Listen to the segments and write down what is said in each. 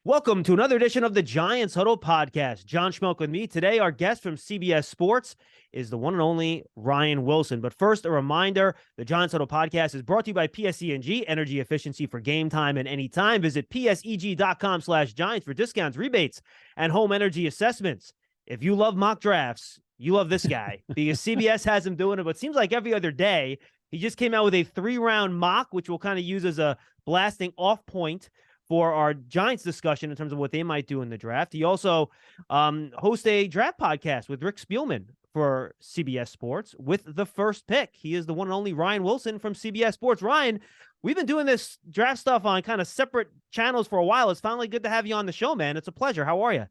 Welcome to another edition of the Giants Huddle Podcast. John Schmeelk with me. Today, our guest from CBS Sports is the one and only Ryan Wilson. But first, a reminder, the Giants Huddle Podcast is brought to you by PSEG, energy efficiency for game time and anytime. Visit pseg.com/Giants for discounts, rebates, and home energy assessments. If you love mock drafts, you love this guy because CBS has him doing it, but it seems like every other day. He just came out with a 3-round mock, which we'll kind of use as a blasting off point for our Giants discussion in terms of what they might do in the draft. He also hosts a draft podcast with Rick Spielman for CBS Sports with the first pick. He is the one and only Ryan Wilson from CBS Sports. Ryan, we've been doing this draft stuff on kind of separate channels for a while. It's finally good to have you on the show, man. It's a pleasure. How are you?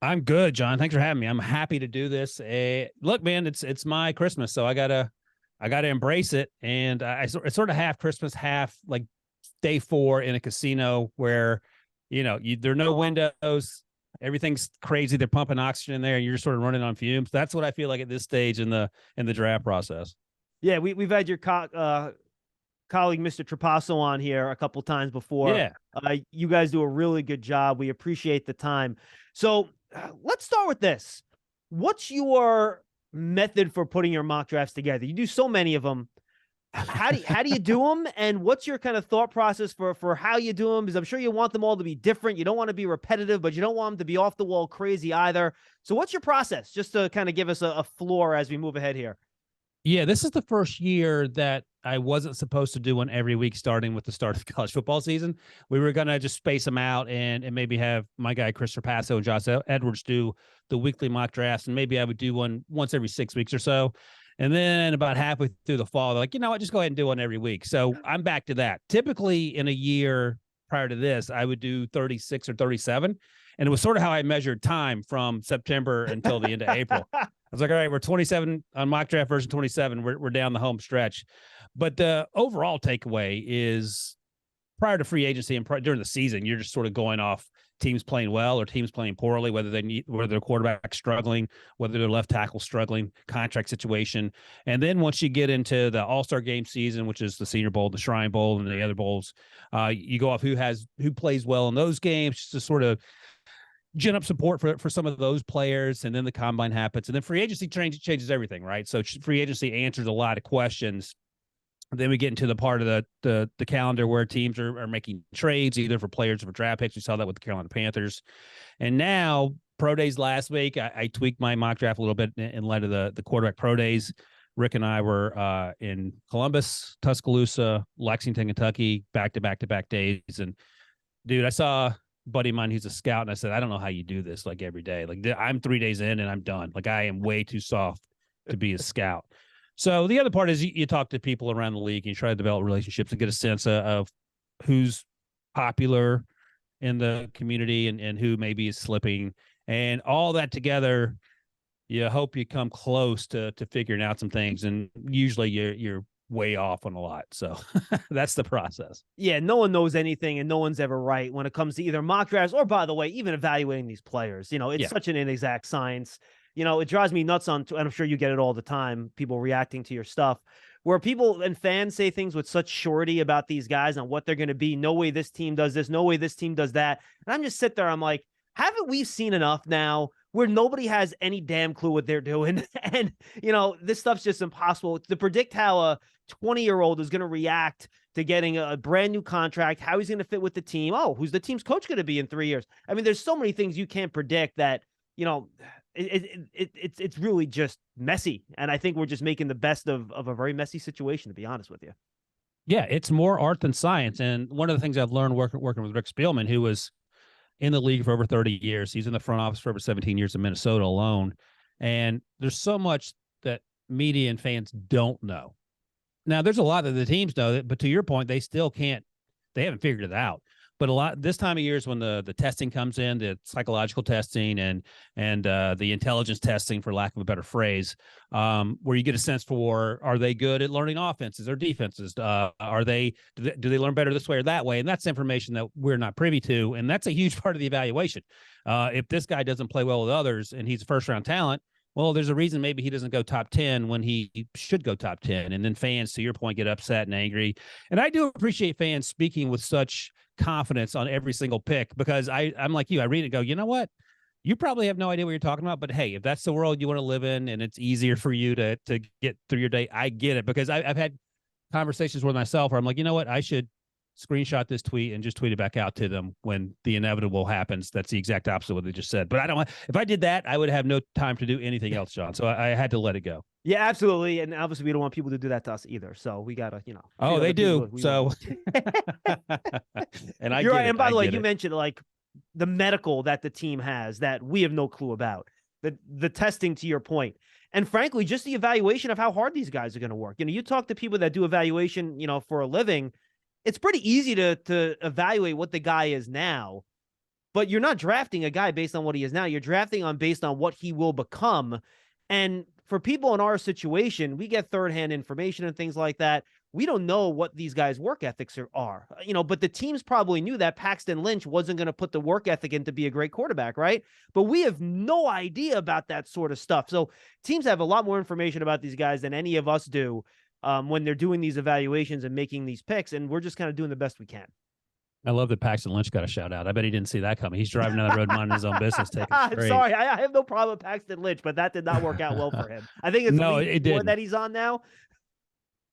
I'm good, John. Thanks for having me. I'm happy to do this. Look, man, it's my Christmas, so I gotta embrace it. And it's sort of half Christmas, half like day 4 in a casino where, there are no windows. Everything's crazy. They're pumping oxygen in there. And you're just sort of running on fumes. That's what I feel like at this stage in the draft process. Yeah, we've had your colleague, Mr. Trapasso, on here a couple times before. Yeah. You guys do a really good job. We appreciate the time. So let's start with this. What's your method for putting your mock drafts together? You do so many of them. How do you do them, and what's your kind of thought process for how you do them? Because I'm sure you want them all to be different. You don't want to be repetitive, but you don't want them to be off the wall crazy either. So what's your process, just to kind of give us a floor as we move ahead here? Yeah, this is the first year that I wasn't supposed to do one every week, starting with the start of the college football season. We were going to just space them out and maybe have my guy, Chris Trapasso, and Josh Edwards do the weekly mock drafts, and maybe I would do one once every 6 weeks or so. And then about halfway through the fall, they're like, you know what, just go ahead and do one every week. So I'm back to that. Typically in a year prior to this, I would do 36 or 37. And it was sort of how I measured time from September until the end of April. I was like, all right, we're 27 on mock draft version 27. We're down the home stretch. But the overall takeaway is prior to free agency and during the season, you're just sort of going off teams playing well or teams playing poorly, whether their quarterback's struggling, whether their left tackle struggling, contract situation. And then once you get into the All-Star game season, which is the Senior Bowl, the Shrine Bowl, and the other bowls, you go off who plays well in those games, just to sort of gin up support for some of those players. And then the combine happens, and then free agency changes everything, right? So free agency answers a lot of questions. Then we get into the part of the calendar where teams are making trades, either for players or for draft picks. We saw that with the Carolina Panthers. And now, pro days last week, I tweaked my mock draft a little bit in light of the quarterback pro days. Rick and I were in Columbus, Tuscaloosa, Lexington, Kentucky, back-to-back days. And, dude, I saw a buddy of mine who's a scout, and I said, I don't know how you do this, like, every day. Like, I'm 3 days in, and I'm done. Like, I am way too soft to be a scout. So the other part is you talk to people around the league and you try to develop relationships and get a sense of who's popular in the community and who maybe is slipping, and all that together. You hope you come close to figuring out some things, and usually you're way off on a lot. So that's the process. Yeah, no one knows anything, and no one's ever right when it comes to either mock drafts or, by the way, even evaluating these players. It's such an inexact science. It drives me nuts and I'm sure you get it all the time, people reacting to your stuff, where people and fans say things with such surety about these guys and what they're going to be. No way this team does this. No way this team does that. And I'm just sit there. I'm like, haven't we seen enough now where nobody has any damn clue what they're doing? And, this stuff's just impossible to predict how a 20-year-old is going to react to getting a brand new contract, how he's going to fit with the team. Oh, who's the team's coach going to be in 3 years? I mean, there's so many things you can't predict that, it's really just messy. And I think we're just making the best of a very messy situation, to be honest with you. Yeah, it's more art than science. And one of the things I've learned working with Rick Spielman, who was in the league for over 30 years, he's in the front office for over 17 years in Minnesota alone. And there's so much that media and fans don't know. Now, there's a lot that the teams know, but to your point, they haven't figured it out. But a lot this time of year is when the testing comes in, the psychological testing and the intelligence testing, for lack of a better phrase, where you get a sense for, are they good at learning offenses or defenses? Do they learn better this way or that way? And that's information that we're not privy to, and that's a huge part of the evaluation. If this guy doesn't play well with others and he's a first-round talent, well, there's a reason maybe he doesn't go top 10 when he should go top 10. And then fans, to your point, get upset and angry. And I do appreciate fans speaking with such confidence on every single pick because I'm like you. I read it and go, you know what? You probably have no idea what you're talking about, but hey, if that's the world you want to live in and it's easier for you to get through your day, I get it because I've had conversations with myself where I'm like, you know what? I should screenshot this tweet and just tweet it back out to them when the inevitable happens. That's the exact opposite of what they just said. But I don't. If I did that, I would have no time to do anything else, John. So I had to let it go. Yeah, absolutely. And obviously, we don't want people to do that to us either. So we gotta, Oh, they do. So, and you're right. And by the way, you mentioned like the medical that the team has that we have no clue about. The testing, to your point, and frankly, just the evaluation of how hard these guys are going to work. You talk to people that do evaluation, for a living. It's pretty easy to evaluate what the guy is now, but you're not drafting a guy based on what he is now. You're drafting based on what he will become. And for people in our situation, we get third-hand information and things like that. We don't know what these guys' work ethics are, but the teams probably knew that Paxton Lynch wasn't going to put the work ethic in to be a great quarterback, right? But we have no idea about that sort of stuff. So teams have a lot more information about these guys than any of us do when they're doing these evaluations and making these picks, and we're just kind of doing the best we can. I love that Paxton Lynch got a shout out. I bet he didn't see that coming. He's driving down the road, minding his own business. Sorry, I have no problem with Paxton Lynch, but that did not work out well for him. I think it's League 4 that he's on now.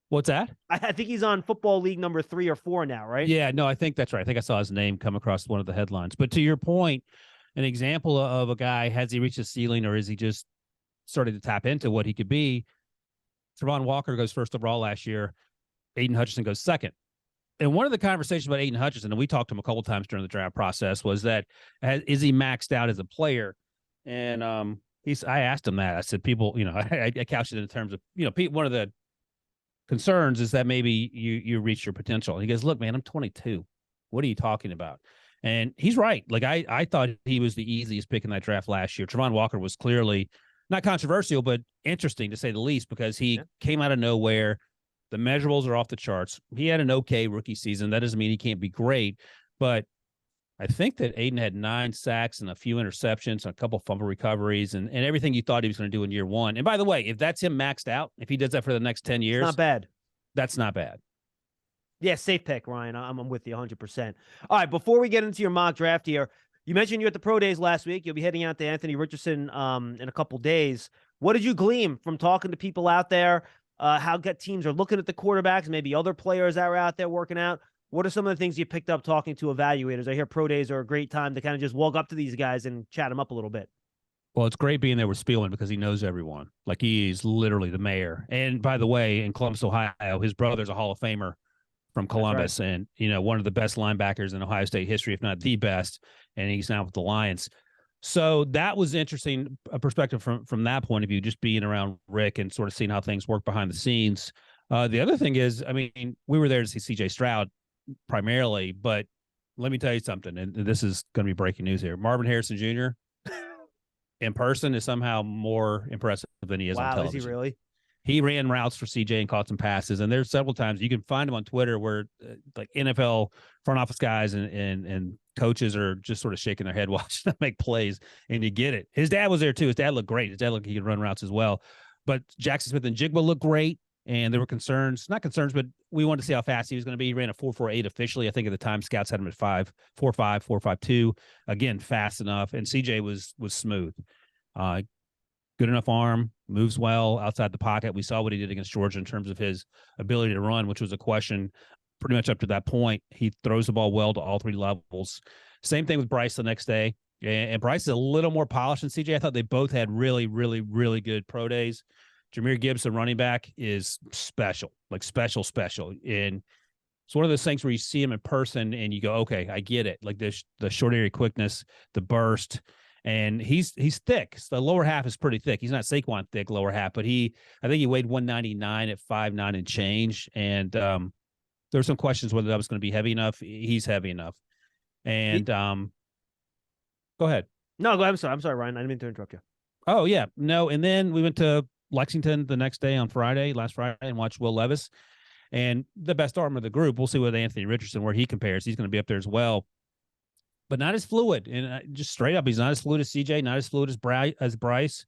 What's that? I think he's on Football League number 3 or 4 now, right? Yeah, no, I think that's right. I think I saw his name come across one of the headlines. But to your point, an example of a guy, has he reached a ceiling or is he just starting to tap into what he could be? Travon Walker goes first overall last year. Aiden Hutchinson goes second. And one of the conversations about Aiden Hutchinson, and we talked to him a couple of times during the draft process, was that is he maxed out as a player? And I asked him that. I said, people, I couched it in terms of, one of the concerns is that maybe you reach your potential. And he goes, look, man, I'm 22. What are you talking about? And he's right. Like I thought he was the easiest pick in that draft last year. Travon Walker was clearly not controversial, but interesting to say the least, because he came out of nowhere. The measurables are off the charts. He had an okay rookie season. That doesn't mean he can't be great, but I think that Aiden had 9 sacks and a few interceptions and a couple fumble recoveries and everything you thought he was going to do in year one. And by the way, if that's him maxed out, if he does that for the next 10 years, not bad. That's not bad. Yeah, safe pick, Ryan. I'm with you 100%. All right, before we get into your mock draft here, you mentioned you're at the Pro Days last week. You'll be heading out to Anthony Richardson in a couple days. What did you glean from talking to people out there? How teams are looking at the quarterbacks, maybe other players that are out there working out? What are some of the things you picked up talking to evaluators? I hear Pro Days are a great time to kind of just walk up to these guys and chat them up a little bit. Well, it's great being there with Schmeelk because he knows everyone. Like, he's literally the mayor. And by the way, in Columbus, Ohio, his brother's a Hall of Famer from Columbus, right. And, one of the best linebackers in Ohio State history, if not the best, and he's now with the Lions. So that was interesting, a perspective from that point of view, just being around Rick and sort of seeing how things work behind the scenes. The other thing is, we were there to see C.J. Stroud primarily, but let me tell you something, and this is going to be breaking news here. Marvin Harrison Jr. in person is somehow more impressive than he is on television. Is he really? He ran routes for CJ and caught some passes, and there's several times you can find him on Twitter where like NFL front office guys and coaches are just sort of shaking their head watching him make plays, and you get it. His dad was there too. His dad looked great. His dad looked like he could run routes as well. But Jackson Smith and Jigba looked great, and there were not concerns, but we wanted to see how fast he was going to be. He ran a 4.48 officially. I think at the time scouts had him at 5.45, 4.52. Again, fast enough, and CJ was smooth. Good enough arm, moves well outside the pocket. We saw what he did against Georgia in terms of his ability to run, which was a question pretty much up to that point. He throws the ball well to all 3 levels. Same thing with Bryce the next day. And Bryce is a little more polished than CJ. I thought they both had really, really, really good pro days. Jahmyr Gibbs, the running back, is special, like special. And it's one of those things where you see him in person and you go, okay, I get it. Like the short area quickness, the burst. And he's thick. So the lower half is pretty thick. He's not Saquon thick lower half, but I think he weighed 199 at 5'9" and change. And there were some questions whether that was going to be heavy enough. He's heavy enough. And go ahead. No, go ahead. I'm sorry, Ryan. I didn't mean to interrupt you. Oh, yeah. No, and then we went to Lexington the next day last Friday, and watched Will Levis. And the best arm of the group, we'll see with Anthony Richardson where he compares. He's going to be up there as well. But not as fluid, and just straight up, he's not as fluid as CJ, not as fluid as Bryce.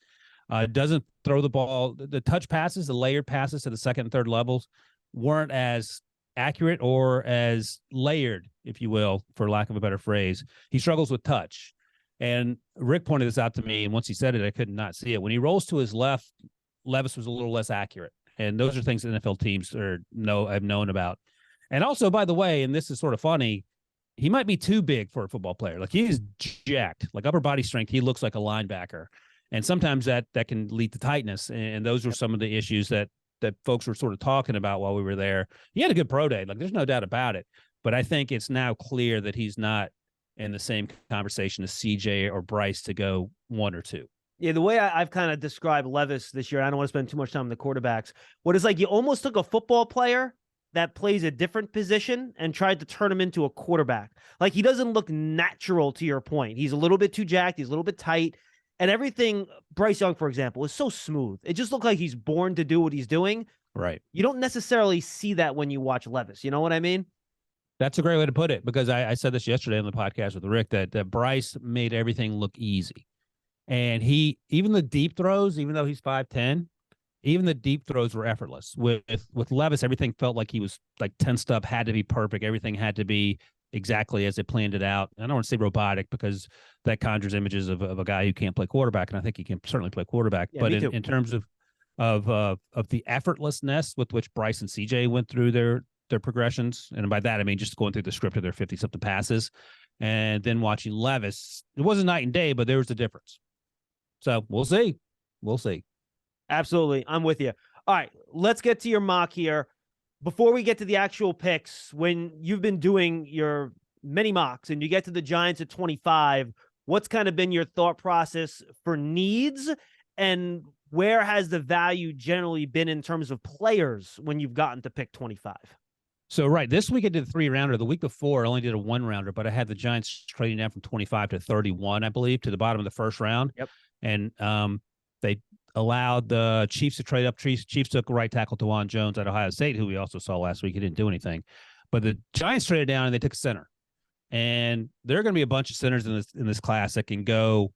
Doesn't throw the ball. The touch passes, the layered passes to the second and third levels weren't as accurate or as layered, if you will, for lack of a better phrase. He struggles with touch. And Rick pointed this out to me, and once he said it, I could not see it. When he rolls to his left, Levis was a little less accurate. And those are things that NFL teams have known about. And also, by the way, and this is sort of funny, he might be too big for a football player. Like, he is jacked, like upper body strength. He looks like a linebacker. And sometimes that can lead to tightness. And those were some of the issues that folks were sort of talking about while we were there. He had a good pro day. Like, there's no doubt about it. But I think it's now clear that he's not in the same conversation as CJ or Bryce to go 1 or 2. Yeah, the way I've kind of described Levis this year, I don't want to spend too much time on the quarterbacks. What it's like, you almost took a football player that plays a different position and tried to turn him into a quarterback. Like, he doesn't look natural, to your point. He's a little bit too jacked. He's a little bit tight. And everything, Bryce Young, for example, is so smooth. It just looked like he's born to do what he's doing. Right. You don't necessarily see that when you watch Levis. You know what I mean? That's a great way to put it, because I said this yesterday on the podcast with Rick, that Bryce made everything look easy. And even the deep throws, even though he's 5'10", even the deep throws were effortless. With Levis, everything felt like he was like tensed up, had to be perfect. Everything had to be exactly as they planned it out. I don't want to say robotic, because that conjures images of a guy who can't play quarterback, and I think he can certainly play quarterback. Yeah, but in terms of the effortlessness with which Bryce and CJ went through their progressions, and by that I mean just going through the script of their 50-something passes, and then watching Levis, it wasn't night and day, but there was a difference. So we'll see. Absolutely. I'm with you. All right, let's get to your mock here. Before we get to the actual picks, when you've been doing your many mocks and you get to the Giants at 25, what's kind of been your thought process for needs, and where has the value generally been in terms of players when you've gotten to pick 25? So, right, this week I did a 3-rounder. The week before I only did a 1-rounder, but I had the Giants trading down from 25 to 31, I believe, to the bottom of the first round. Yep. And they allowed the Chiefs to trade up. Chiefs took right tackle Tawan Jones at Ohio State, who we also saw last week. He didn't do anything. But the Giants traded down and they took a center. And there are going to be a bunch of centers in this class that can go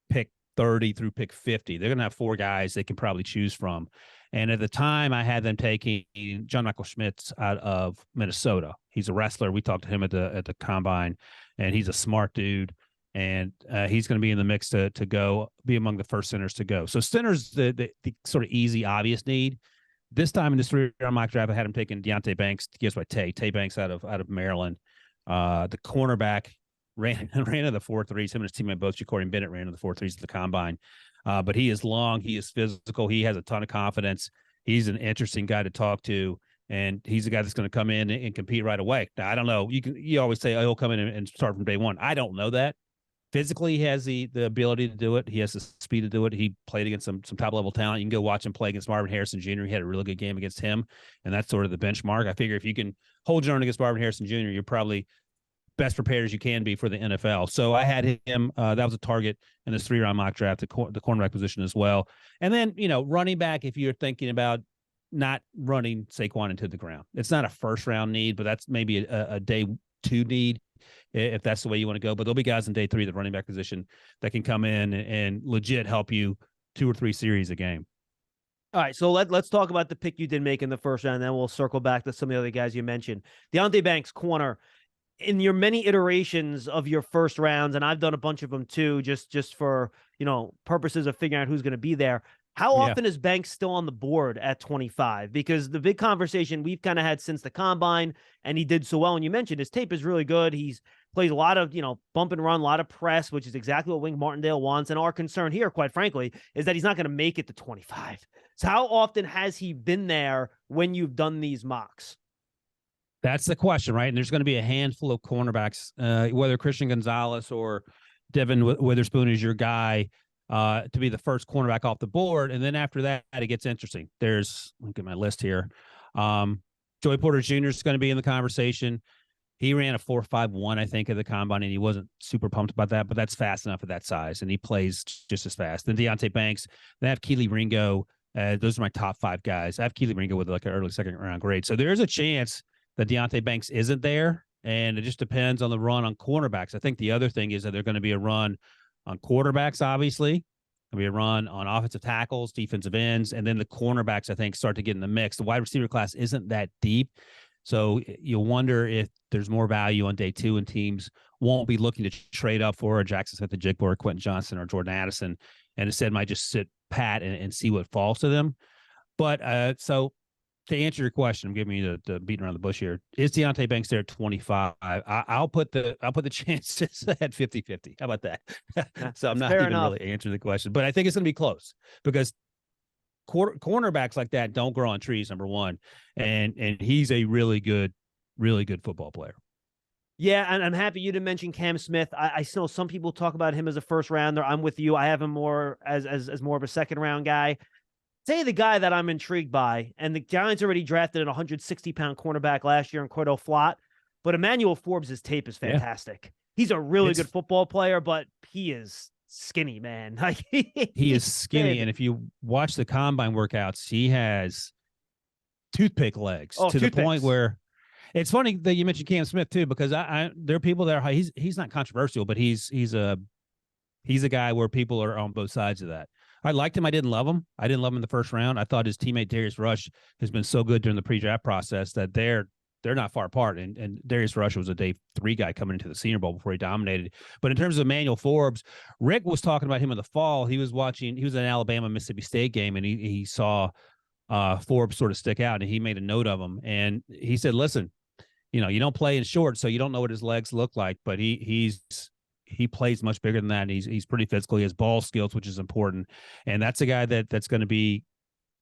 pick 30 through pick 50. They're going to have 4 guys they can probably choose from. And at the time, I had them taking John Michael Schmitz out of Minnesota. He's a wrestler. We talked to him at the combine, and he's a smart dude. And he's going to be in the mix to go be among the first centers to go. So centers, the sort of easy, obvious need. This time in this 3-round mock draft, I had him taking Deonte Banks. Guess what? Tay Banks out of Maryland. The cornerback ran in the 4.3s. Him and his teammate both, Ja'Cory Bennett, ran in the 4.3s at the combine. But he is long. He is physical. He has a ton of confidence. He's an interesting guy to talk to. And he's a guy that's going to come in and compete right away. Now, I don't know. You always say, oh, he'll come in and start from day one. I don't know that. Physically, he has the ability to do it. He has the speed to do it. He played against some top-level talent. You can go watch him play against Marvin Harrison Jr. He had a really good game against him, and that's sort of the benchmark. I figure if you can hold your own against Marvin Harrison Jr., you're probably best prepared as you can be for the NFL. So I had him. That was a target in this 3-round mock draft, the cornerback position as well. And then, running back, if you're thinking about not running Saquon into the ground. It's not a first-round need, but that's maybe a day 2 need, if that's the way you want to go. But there'll be guys in day 3, the running back position, that can come in and legit help you 2 or 3 series a game. All right, so let's talk about the pick you did make in the first round, and then we'll circle back to some of the other guys you mentioned. Deonte Banks, corner. In your many iterations of your first rounds, and I've done a bunch of them too, just for purposes of figuring out who's going to be there. How often is Banks still on the board at 25? Because the big conversation we've kind of had since the combine, and he did so well. And you mentioned his tape is really good. He's plays a lot of, bump and run, a lot of press, which is exactly what Wink Martindale wants. And our concern here, quite frankly, is that he's not going to make it to 25. So how often has he been there when you've done these mocks? That's the question, right? And there's going to be a handful of cornerbacks, whether Christian Gonzalez or Devin Witherspoon is your guy, to be the first cornerback off the board. And then after that, it gets interesting. Look at my list here. Joey Porter Jr. is going to be in the conversation. He ran a 4.51, I think, at the combine, and he wasn't super pumped about that, but that's fast enough at that size, and he plays just as fast. Then Deonte Banks. They have Kelee Ringo. Those are my top 5 guys. I have Kelee Ringo with like an early second-round grade. So there's a chance that Deonte Banks isn't there, and it just depends on the run on cornerbacks. I think the other thing is that there's going to be a run on quarterbacks, obviously. There'll be a run on offensive tackles, defensive ends, and then the cornerbacks, I think, start to get in the mix. The wide receiver class isn't that deep. So you'll wonder if there's more value on day 2 and teams won't be looking to trade up for a Jackson Smith-Njigba or Quentin Johnson or Jordan Addison, and instead might just sit pat and see what falls to them. But so to answer your question, I'm giving you the beating around the bush here. Is Deonte Banks there at 25? I'll put the chances at 50-50. How about that? So I'm not even really answering the question, but I think it's going to be close because cornerbacks like that don't grow on trees, number one, and he's a really good football player. Yeah, and I'm happy you didn't mention Cam Smith. I know some people talk about him as a first rounder. I'm with you. I have him more as more of a second round guy. Say the guy that I'm intrigued by, and the Giants already drafted a 160-pound cornerback last year in Cordell Flott, but Emmanuel Forbes' tape is fantastic. Yeah. He's a really good football player, but he is skinny, man. Like he is skinny, and if you watch the combine workouts, he has toothpick legs to the point where it's funny that you mentioned Cam Smith too, because there are people that are he's not controversial, but he's a guy where people are on both sides of that. I liked him. I didn't love him. I didn't love him in the first round. I thought his teammate Darius Rush has been so good during the pre-draft process that they're not far apart. And Darius Rush was a day 3 guy coming into the Senior Bowl before he dominated. But in terms of Emmanuel Forbes, Rick was talking about him in the fall. He was in an Alabama-Mississippi State game, and he saw Forbes sort of stick out, and he made a note of him. And he said, listen, you don't play in short, so you don't know what his legs look like, but he plays much bigger than that. And he's pretty physical. He has ball skills, which is important. And that's a guy that's going to be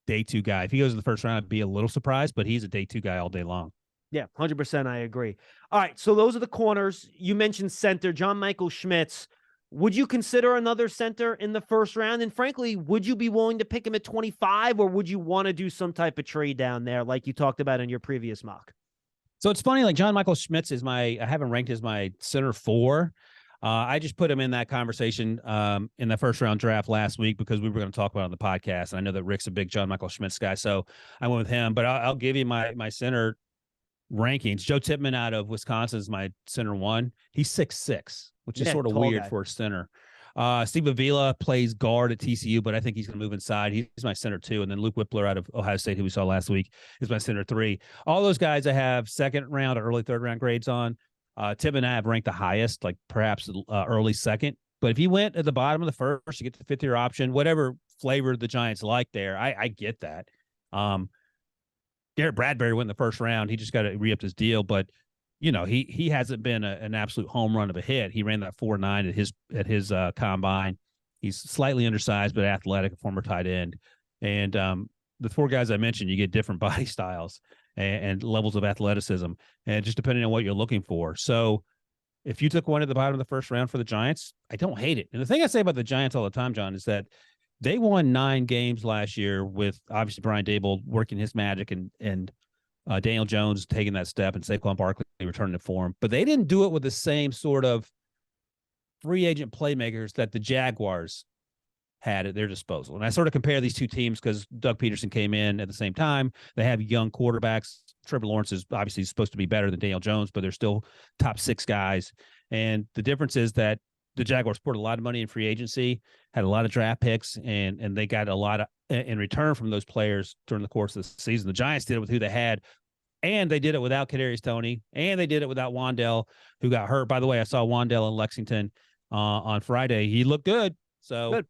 day 2 guy. If he goes in the first round, I'd be a little surprised, but he's a day 2 guy all day long. Yeah, 100%. I agree. All right. So those are the corners. You mentioned center, John Michael Schmitz. Would you consider another center in the first round? And frankly, would you be willing to pick him at 25, or would you want to do some type of trade down there like you talked about in your previous mock? So it's funny, like John Michael Schmitz I haven't ranked as my center 4. I just put him in that conversation in the first round draft last week because we were going to talk about it on the podcast. And I know that Rick's a big John Michael Schmitz guy, so I went with him. But I'll give you my center rankings. Joe Tippmann out of Wisconsin is my center 1. He's 6'6", which is sort of weird for a center. Steve Avila plays guard at TCU, but I think he's going to move inside. He's my center 2. And then Luke Whippler out of Ohio State, who we saw last week, is my center 3. All those guys I have second round or early third round grades on. Tim and I have ranked the highest, like perhaps early second. But if he went at the bottom of the first, you get the 5th-year option, whatever flavor the Giants like there, I get that. Garrett Bradbury went in the first round. He just got to re-up his deal. But, he hasn't been an absolute home run of a hit. He ran that 4.9 at his combine. He's slightly undersized, but athletic, a former tight end. And the 4 guys I mentioned, you get different body styles and levels of athleticism, and just depending on what you're looking for. So if you took one at the bottom of the first round for the Giants, I don't hate it. And the thing I say about the Giants all the time, John, is that they won 9 games last year with obviously Brian Daboll working his magic and Daniel Jones taking that step and Saquon Barkley returning to form. But they didn't do it with the same sort of free agent playmakers that the Jaguars had at their disposal. And I sort of compare these 2 teams because Doug Peterson came in at the same time. They have young quarterbacks. Trevor Lawrence is obviously supposed to be better than Daniel Jones, but they're still top 6 guys. And the difference is that the Jaguars poured a lot of money in free agency, had a lot of draft picks, and they got a lot in return from those players during the course of the season. The Giants did it with who they had, and they did it without Kadarius Toney, and they did it without Wan'Dale, who got hurt. By the way, I saw Wan'Dale in Lexington on Friday. He looked good. So good.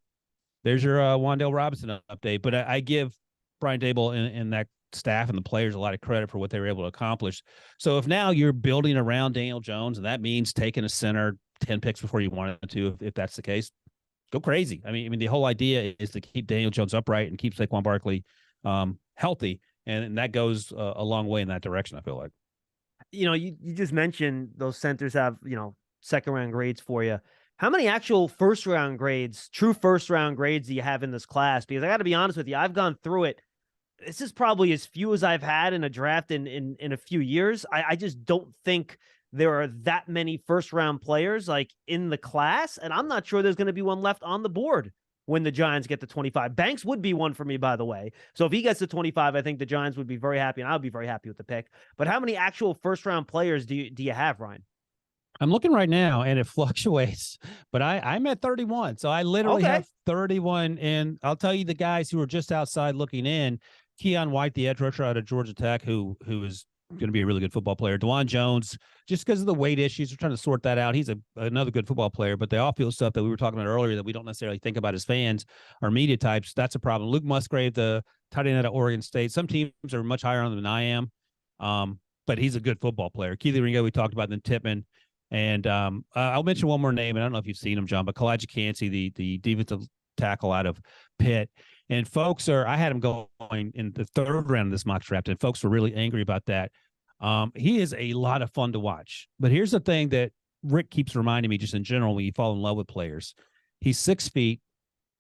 There's your Wan'Dale Robinson update. But I give Brian Daboll and that staff and the players a lot of credit for what they were able to accomplish. So if now you're building around Daniel Jones, and that means taking a center 10 picks before you wanted to, if that's the case, go crazy. I mean, the whole idea is to keep Daniel Jones upright and keep Saquon Barkley healthy. And that goes a long way in that direction, I feel like. You just mentioned those centers have, second round grades for you. How many actual first round grades, true first round grades do you have in this class? Because I got to be honest with you, I've gone through it. This is probably as few as I've had in a draft in a few years. I just don't think there are that many first round players like in the class. And I'm not sure there's going to be one left on the board when the Giants get to 25. Banks would be one for me, by the way. So if he gets to 25, I think the Giants would be very happy, and I would be very happy with the pick. But how many actual first round players do you have, Ryan? I'm looking right now, and it fluctuates, but I'm at 31. So I literally have 31. And I'll tell you the guys who are just outside looking in. Keon White, the edge rusher out of Georgia Tech, who is going to be a really good football player. DeJuan Jones, just because of the weight issues, we're trying to sort that out. He's another good football player, but the off-field stuff that we were talking about earlier that we don't necessarily think about as fans or media types, that's a problem. Luke Musgrave, the tight end out of Oregon State, some teams are much higher on him than I am, but he's a good football player. Keely Ringo, we talked about, then Tippmann. And I'll mention one more name, and I don't know if you've seen him, John, but Kalijah Cansey, the defensive tackle out of Pitt. And folks I had him going in the third round of this mock draft, and folks were really angry about that. He is a lot of fun to watch. But here's the thing that Rick keeps reminding me just in general when you fall in love with players. He's 6 feet.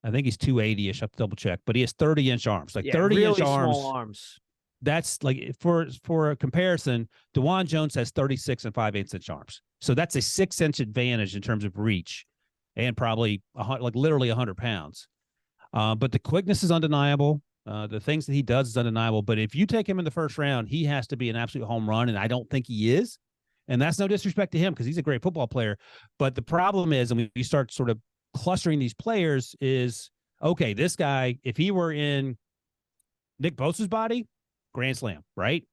I think he's 280-ish. I have to double check. But he has 30-inch arms, 30-inch really arms. Small arms. That's like, for a comparison, DeJuan Jones has 36 and 5/8-inch arms. So that's a 6-inch advantage in terms of reach and probably literally 100 pounds. But the quickness is undeniable. The things that he does is undeniable. But if you take him in the first round, he has to be an absolute home run, and I don't think he is. And that's no disrespect to him because he's a great football player. But the problem is, and we start sort of clustering these players, is, okay, this guy, if he were in Nick Bosa's body, grand slam, right?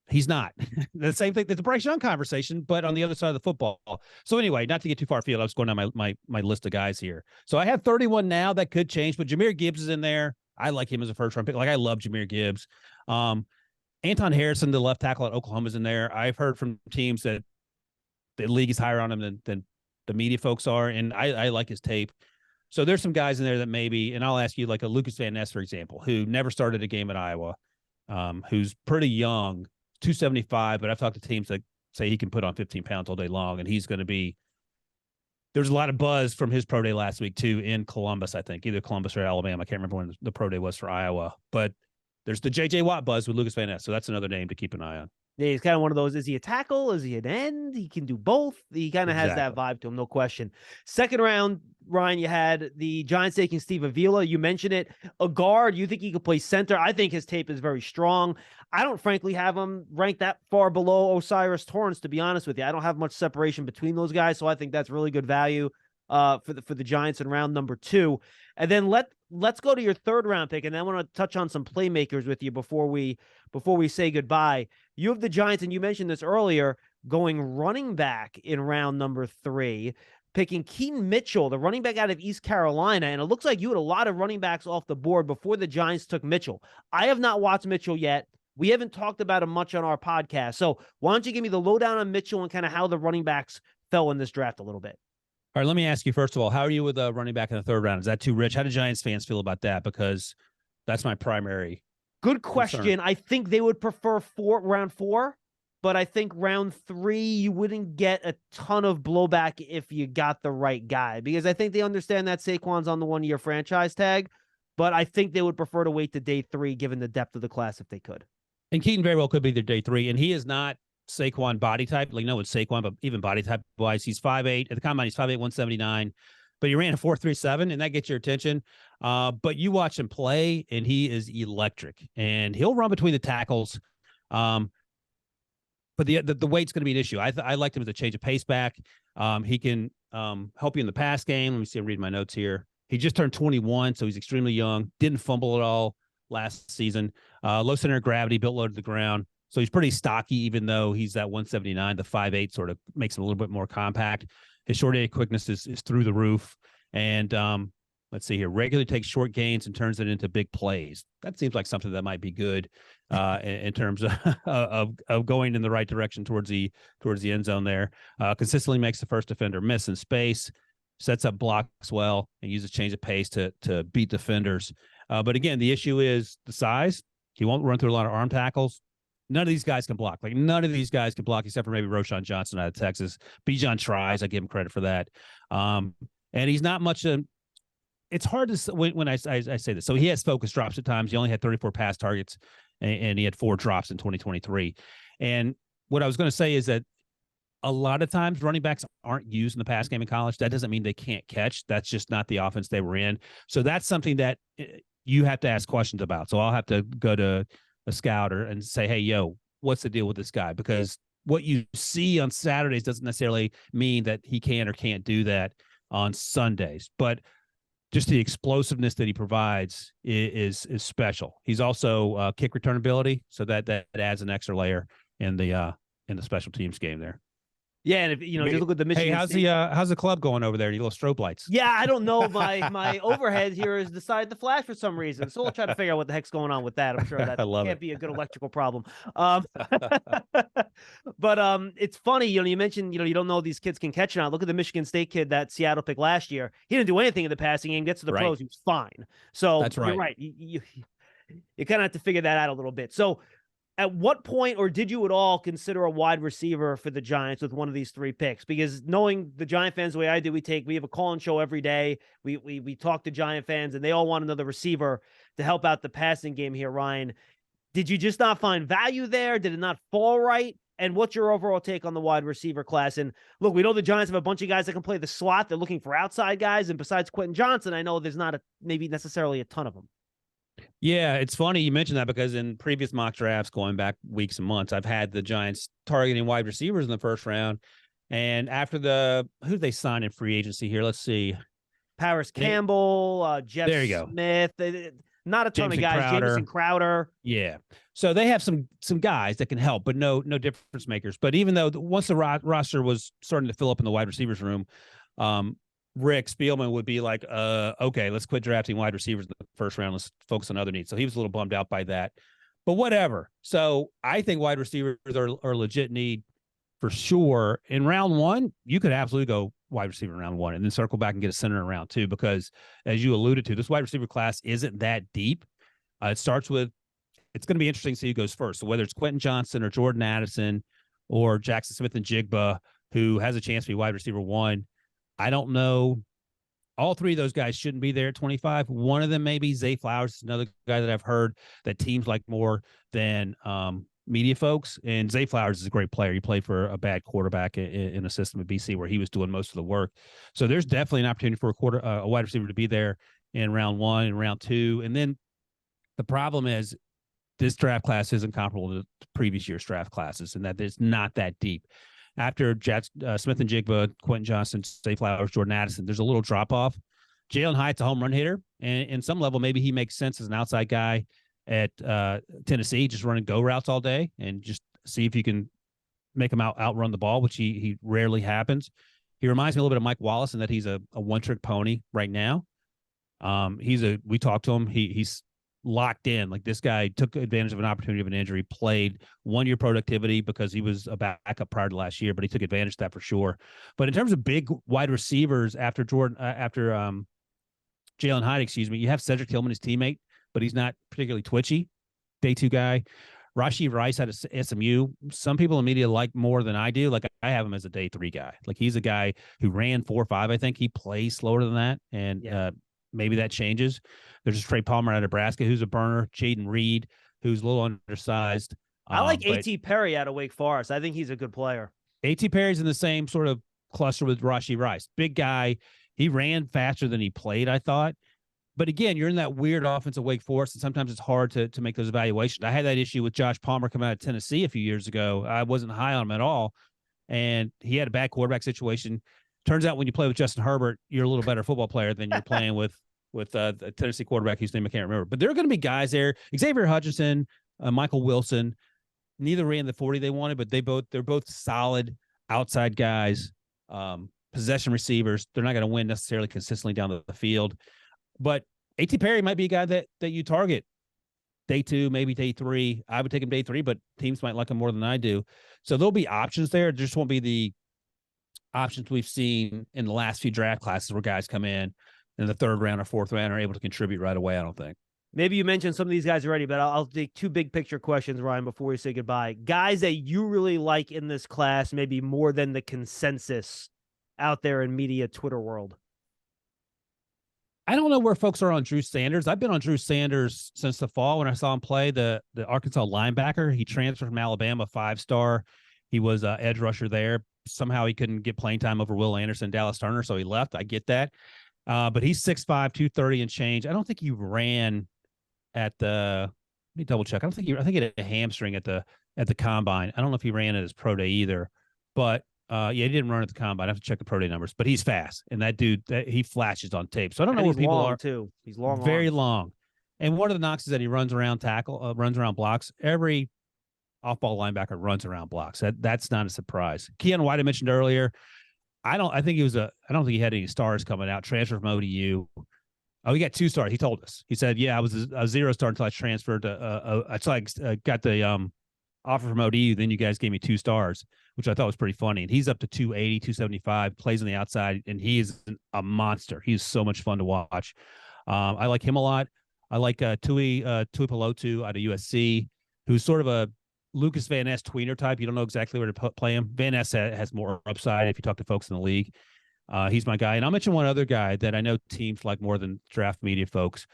He's not. The same thing. It's a Bryce Young conversation, but on the other side of the football. So anyway, not to get too far afield, I was going down my list of guys here. So I have 31 now. That could change, but Jahmyr Gibbs is in there. I like him as a first-round pick. Like, I love Jahmyr Gibbs. Anton Harrison, the left tackle at Oklahoma, is in there. I've heard from teams that the league is higher on him than the media folks are, and I like his tape. So there's some guys in there that maybe, and I'll ask you, like a Lucas Van Ness, for example, who never started a game at Iowa, who's pretty young, 275, but I've talked to teams that say he can put on 15 pounds all day long, and he's going to be – there's a lot of buzz from his pro day last week, too, in Columbus, I think, either Columbus or Alabama. I can't remember when the pro day was for Iowa. But there's the J.J. Watt buzz with Lucas Van Ness, so that's another name to keep an eye on. Yeah, he's kind of one of those. Is he a tackle? Is he an end? He can do both. He kind of has that vibe to him, no question. Second round, Ryan, you had the Giants taking Steve Avila. You mentioned it. A guard, you think he could play center. I think his tape is very strong. I don't frankly have him ranked that far below Osiris Torrance, to be honest with you. I don't have much separation between those guys, so I think that's really good value for the Giants in round number 2. And then let's go to your third round pick, and then I want to touch on some playmakers with you before we say goodbye. You have the Giants, and you mentioned this earlier, going running back in round number 3, picking Keaton Mitchell, the running back out of East Carolina, and it looks like you had a lot of running backs off the board before the Giants took Mitchell. I have not watched Mitchell yet. We haven't talked about him much on our podcast, so why don't you give me the lowdown on Mitchell and kind of how the running backs fell in this draft a little bit? All right, let me ask you, first of all, how are you with a running back in the third round? Is that too rich? How do Giants fans feel about that? Because that's my primary Good question. concern. I think they would prefer round 4, but I think round 3, you wouldn't get a ton of blowback if you got the right guy, because I think they understand that Saquon's on the 1-year franchise tag, but I think they would prefer to wait to day 3, given the depth of the class, if they could. And Keaton very well could be their day 3, and he is not Saquon body type. Like, no, it's Saquon, but even body type wise, he's 5'8". At the combine, he's 5'8", 179. But he ran a 4.37, and that gets your attention. But you watch him play, and he is electric. And he'll run between the tackles. But the weight's going to be an issue. I liked him as a change of pace back. He can help you in the pass game. Let me see. I'm reading my notes here. He just turned 21, so he's extremely young. Didn't fumble at all last season. Low center of gravity, built low to the ground. So he's pretty stocky, even though he's that 179. The 5'8" sort of makes him a little bit more compact. His short area quickness is through the roof. And let's see here. Regularly takes short gains and turns it into big plays. That seems like something that might be good in terms of going in the right direction towards the end zone there. Consistently makes the first defender miss in space, sets up blocks well, and uses change of pace to beat defenders. But again, the issue is the size. He won't run through a lot of arm tackles. None of these guys can block. Like, none of these guys can block except for maybe Roshan Johnson out of Texas. Bijan tries. I give him credit for that. And he's not much. It's hard to when I say this. So he has focus drops at times. He only had 34 pass targets, and he had 4 drops in 2023. And what I was going to say is that a lot of times running backs aren't used in the pass game in college. That doesn't mean they can't catch. That's just not the offense they were in. So that's something that you have to ask questions about. So I'll have to go to a scouter and say, hey, yo, what's the deal with this guy? Because what you see on Saturdays doesn't necessarily mean that he can or can't do that on Sundays. But just the explosiveness that he provides is special. He's also kick return ability, so that adds an extra layer. in the special teams game there. Yeah, and if just look at the Michigan. Hey, how's the club going over there? You little strobe lights. Yeah, I don't know. My overhead here has decided to flash for some reason, so we'll try to figure out what the heck's going on with that. I'm sure that can't be a good electrical problem. But it's funny, you mentioned you don't know if these kids can catch or not. Look at the Michigan State kid that Seattle picked last year. He didn't do anything in the passing game. Gets to the pros, he was fine. So that's right. You're right. You kind of have to figure that out a little bit. So, at what point, or did you at all consider a wide receiver for the Giants with one of these 3 picks? Because knowing the Giant fans the way I do, we have a call-in show every day. We talk to Giant fans, and they all want another receiver to help out the passing game here, Ryan. Did you just not find value there? Did it not fall right? And what's your overall take on the wide receiver class? And look, we know the Giants have a bunch of guys that can play the slot. They're looking for outside guys. And besides Quentin Johnson, I know there's not maybe necessarily a ton of them. Yeah, it's funny you mentioned that because in previous mock drafts going back weeks and months, I've had the Giants targeting wide receivers in the first round. And after who they signed in free agency here? Let's see. Paris Campbell, Jeff Smith, not a ton of guys. Jamison Crowder. Yeah. So they have some guys that can help, but no difference makers. But even though once the roster was starting to fill up in the wide receivers room, Rick Spielman would be like, okay, let's quit drafting wide receivers in the first round. Let's focus on other needs. So he was a little bummed out by that, but whatever. So I think wide receivers are a legit need for sure. In round 1, you could absolutely go wide receiver in round 1 and then circle back and get a center in round 2, because as you alluded to, this wide receiver class isn't that deep. It's going to be interesting to see who goes first. So whether it's Quentin Johnson or Jordan Addison or Jackson Smith-Njigba, who has a chance to be wide receiver 1, I don't know. All 3 of those guys shouldn't be there at 25. One of them maybe Zay Flowers, another guy that I've heard that teams like more than media folks. And Zay Flowers is a great player. He played for a bad quarterback in a system at BC where he was doing most of the work. So there's definitely an opportunity for a wide receiver to be there in round 1 and round 2. And then the problem is this draft class isn't comparable to previous year's draft classes, and that it's not that deep. After Smith-Njigba, Quentin Johnson, Zay Flowers, Jordan Addison, there's a little drop-off. Jalen Hyatt's a home run hitter, and in some level, maybe he makes sense as an outside guy at Tennessee, just running go routes all day and just see if you can make him outrun the ball, which he rarely happens. He reminds me a little bit of Mike Wallace in that he's a one-trick pony right now. We talked to him. He's locked in. Like, this guy took advantage of an opportunity of an injury, played 1 year productivity because he was a backup prior to last year, but he took advantage of that for sure. But in terms of big wide receivers after Jalen Hyatt, you have Cedric Tillman, his teammate, but he's not particularly twitchy. Day 2 guy. Rashee Rice out of SMU. Some people in media like more than I do. Like, I have him as a day 3 guy. Like, he's a guy who ran 4.5. I think he plays slower than that. And maybe that changes. There's Trey Palmer out of Nebraska, who's a burner. Jaden Reed, who's a little undersized. I like A.T. Perry out of Wake Forest. I think he's a good player. A.T. Perry's in the same sort of cluster with Rashee Rice. Big guy. He ran faster than he played, I thought. But again, you're in that weird offense of Wake Forest, and sometimes it's hard to make those evaluations. I had that issue with Josh Palmer coming out of Tennessee a few years ago. I wasn't high on him at all, and he had a bad quarterback situation. Turns out when you play with Justin Herbert, you're a little better football player than you're playing with a Tennessee quarterback whose name I can't remember. But there are going to be guys there. Xavier Hutchinson, Michael Wilson. Neither ran the 40 they wanted, but they're both solid outside guys, possession receivers. They're not going to win necessarily consistently down the field. But A.T. Perry might be a guy that you target day 2, maybe day 3. I would take him day 3, but teams might like him more than I do. So there'll be options there. There just won't be the options we've seen in the last few draft classes where guys come in the 3rd round or 4th round are able to contribute right away, I don't think. Maybe you mentioned some of these guys already, but I'll take 2 big picture questions, Ryan, before we say goodbye. Guys that you really like in this class, maybe more than the consensus out there in media Twitter world. I don't know where folks are on Drew Sanders. I've been on Drew Sanders since the fall when I saw him play the Arkansas linebacker. He transferred from Alabama, 5-star. He was an edge rusher there. Somehow he couldn't get playing time over Will Anderson, Dallas Turner, so he left. I get that. But he's 6'5", 230 and change. I don't think he ran at the – let me double check. I think he had a hamstring at the combine. I don't know if he ran at his pro day either. But he didn't run at the combine. I have to check the pro day numbers, but he's fast, and that dude, he flashes on tape. So I don't know where people are. Too. He's long, very long. And one of the knocks is that he runs around blocks. Every off-ball linebacker runs around blocks. That's not a surprise. Keon White, I mentioned earlier. I don't think he had any stars coming out. Transfer from ODU. Oh, he got 2 stars. He told us. He said, "Yeah, I was a 0-star until I transferred to. Until I got the offer from ODU. Then you guys gave me 2 stars, which I thought was pretty funny. And he's up to 280, 275, plays on the outside, and he is a monster. He's so much fun to watch. I like him a lot. I like Tui Pelotu out of USC, who's sort of a Lucas Van Ness tweener type. You don't know exactly where to play him. Van Ness has more upside if you talk to folks in the league. He's my guy. And I'll mention one other guy that I know teams like more than draft media folks.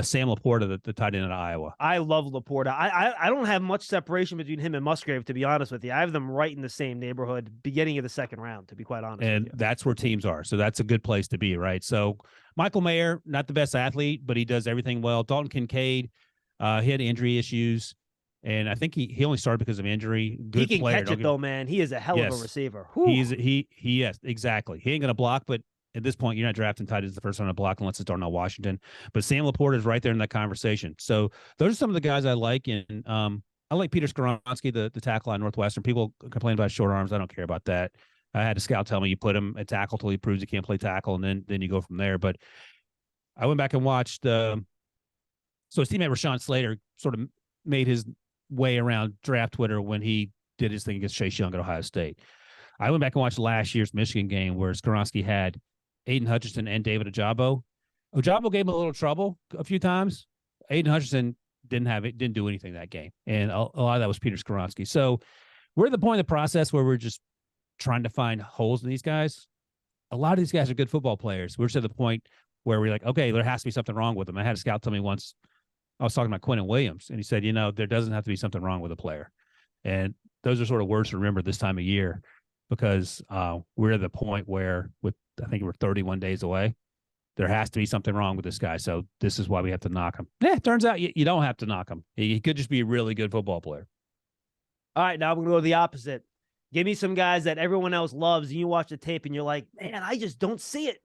Sam Laporta, the tight end of Iowa. I love Laporta. I don't have much separation between him and Musgrave, to be honest with you. I have them right in the same neighborhood, beginning of the second round, to be quite honest. And that's where teams are. So that's a good place to be, right? So Michael Mayer, not the best athlete, but he does everything well. Dalton Kincaid, he had injury issues. And I think he only started because of injury. Good he can player, catch it though, man. He is a hell of a receiver. Whew. Yes, exactly. He ain't gonna block, but at this point, you're not drafting tight ends the first round to block unless it's Darnell Washington. But Sam Laporta is right there in that conversation. So those are some of the guys I like. And I like Peter Skoronski, the tackle on Northwestern. People complain about short arms. I don't care about that. I had a scout tell me you put him at tackle till he proves he can't play tackle, and then you go from there. But I went back and watched. So his teammate Rashawn Slater sort of made his way around draft Twitter when he did his thing against Chase Young at Ohio State. I went back and watched last year's Michigan game where Skoronski had Aiden Hutchinson and David Ojabo. Ojabo gave him a little trouble a few times. Aiden Hutchinson didn't do anything that game. And a lot of that was Peter Skoronski. So we're at the point of the process where we're just trying to find holes in these guys. A lot of these guys are good football players. We're just at the point where we're like, okay, there has to be something wrong with them. I had a scout tell me once, I was talking about Quinnen Williams, and he said, there doesn't have to be something wrong with a player. And those are sort of words to remember this time of year, because we're at the point where I think we're 31 days away. There has to be something wrong with this guy. So this is why we have to knock him. It turns out you don't have to knock him. He could just be a really good football player. All right, now we're going to go the opposite. Give me some guys that everyone else loves, and you watch the tape, and you're like, man, I just don't see it.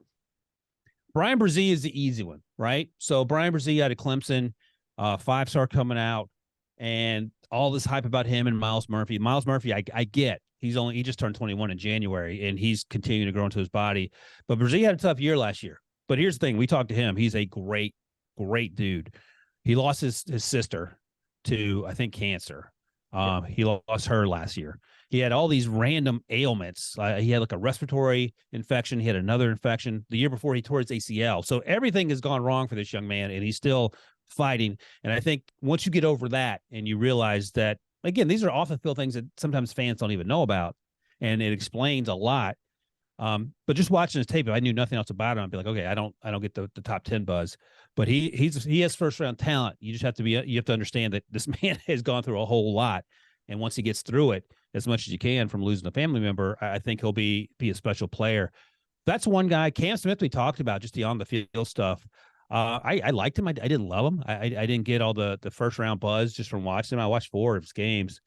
Brian Brzee is the easy one, right? So Brian Brzee out of Clemson, 5-star coming out, and all this hype about him and Miles Murphy. Miles Murphy, I get. He just turned 21 in January, and he's continuing to grow into his body. But Brzee had a tough year last year. But here's the thing. We talked to him. He's a great, great dude. He lost his sister to, I think, cancer. He lost her last year. He had all these random ailments. He had like a respiratory infection. He had another infection. The year before, he tore his ACL. So everything has gone wrong for this young man, and he's still fighting. And I think once you get over that and you realize that, again, these are off the field things that sometimes fans don't even know about, and it explains a lot. But just watching his tape, if I knew nothing else about him, I'd be like, okay, I don't get the top 10 buzz. But he has first round talent. You just have to understand that this man has gone through a whole lot. And once he gets through it, as much as you can from losing a family member, I think he'll be a special player. That's one guy. Cam Smith, we talked about just the on the field stuff. I liked him. I didn't love him. I didn't get all the first round buzz just from watching him. I watched 4 of his games.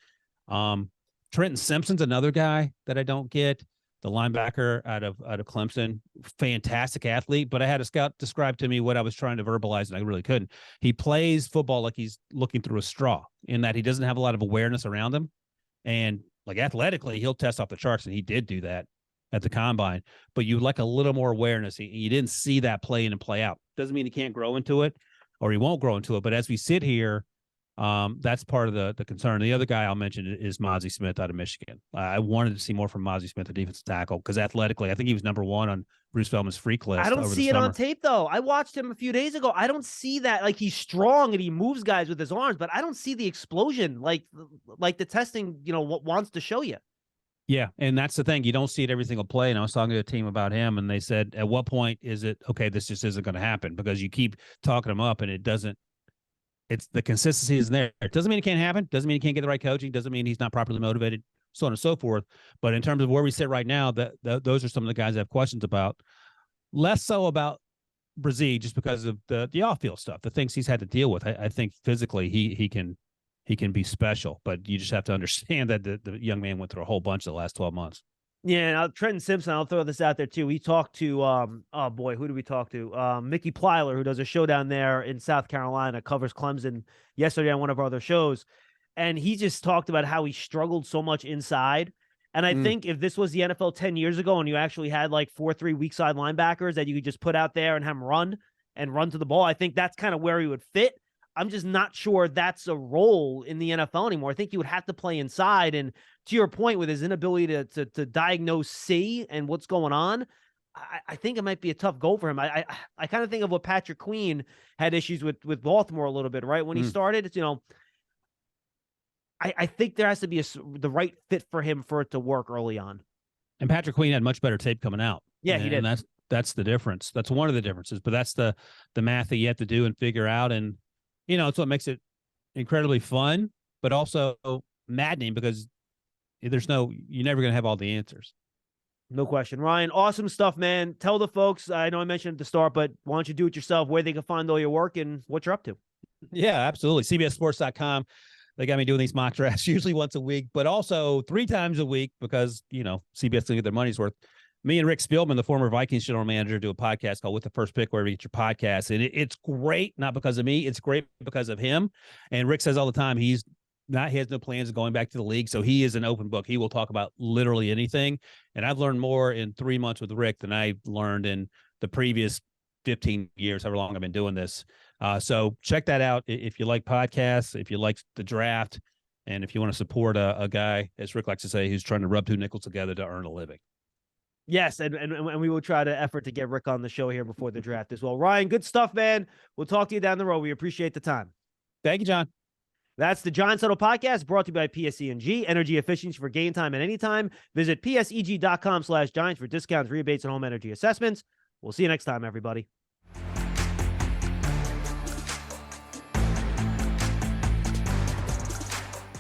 Trenton Simpson's another guy that I don't get. The linebacker out of Clemson, fantastic athlete. But I had a scout describe to me what I was trying to verbalize, and I really couldn't. He plays football like he's looking through a straw, in that he doesn't have a lot of awareness around him. And like athletically, he'll test off the charts, and he did do that at the combine. But you like a little more awareness. You didn't see that play in and play out. Doesn't mean he can't grow into it, or he won't grow into it. But as we sit here, that's part of the concern. The other guy I'll mention is Mozzie Smith out of Michigan. I wanted to see more from Mozzie Smith, the defensive tackle, because athletically, I think he was number 1 on Bruce Feldman's freak list. I don't see it on tape, though. I watched him a few days ago. I don't see that. Like, he's strong and he moves guys with his arms, but I don't see the explosion like the testing, wants to show you. Yeah, and that's the thing. You don't see it every single play. And I was talking to a team about him, and they said, at what point is it, okay, this just isn't going to happen? Because you keep talking him up, and it doesn't. It's the consistency is there. It doesn't mean it can't happen. Doesn't mean he can't get the right coaching. Doesn't mean he's not properly motivated, so on and so forth. But in terms of where we sit right now, those are some of the guys I have questions about. Less so about Brzee, just because of the off-field stuff, the things he's had to deal with. I think physically he can be special, but you just have to understand that the young man went through a whole bunch the last 12 months. Yeah, and Trenton Simpson, I'll throw this out there too. We talked to, oh boy, who did we talk to? Mickey Plyler, who does a show down there in South Carolina, covers Clemson, yesterday on one of our other shows. and he just talked about how he struggled so much inside. And I think if this was the NFL 10 years ago and you actually had like 4-3 weak side linebackers that you could just put out there and have them run to the ball, I think that's kind of where he would fit. I'm just not sure that's a role in the NFL anymore. I think you would have to play inside. And to your point, with his inability to diagnose C and what's going on, I think it might be a tough goal for him. I kind of think of what Patrick Queen had issues with Baltimore a little bit, right? When he started, I think there has to be the right fit for him for it to work early on. And Patrick Queen had much better tape coming out. Yeah, he did. And that's the difference. That's one of the differences. But that's the math that you have to do and figure out. And, it's what makes it incredibly fun, but also maddening because you're never going to have all the answers. No question. Ryan, awesome stuff, man. Tell the folks, I know I mentioned at the start, but why don't you do it yourself, where they can find all your work and what you're up to? Yeah, absolutely. CBSSports.com. They got me doing these mock drafts usually once a week, but also 3 times a week because, CBS can get their money's worth. Me and Rick Spielman, the former Vikings general manager, do a podcast called With the First Pick, wherever you get your podcast. And it's great, not because of me. It's great because of him. And Rick says all the time, he has no plans of going back to the league. So he is an open book. He will talk about literally anything. And I've learned more in 3 months with Rick than I learned in the previous 15 years, however long I've been doing this. So check that out if you like podcasts, if you like the draft, and if you want to support a guy, as Rick likes to say, who's trying to rub 2 nickels together to earn a living. Yes, and we will try to effort to get Rick on the show here before the draft as well. Ryan, good stuff, man. We'll talk to you down the road. We appreciate the time. Thank you, John. That's the Giants Huddle Podcast, brought to you by PSEG, energy efficiency for game time and anytime. Visit PSEG.com/Giants for discounts, rebates, and home energy assessments. We'll see you next time, everybody.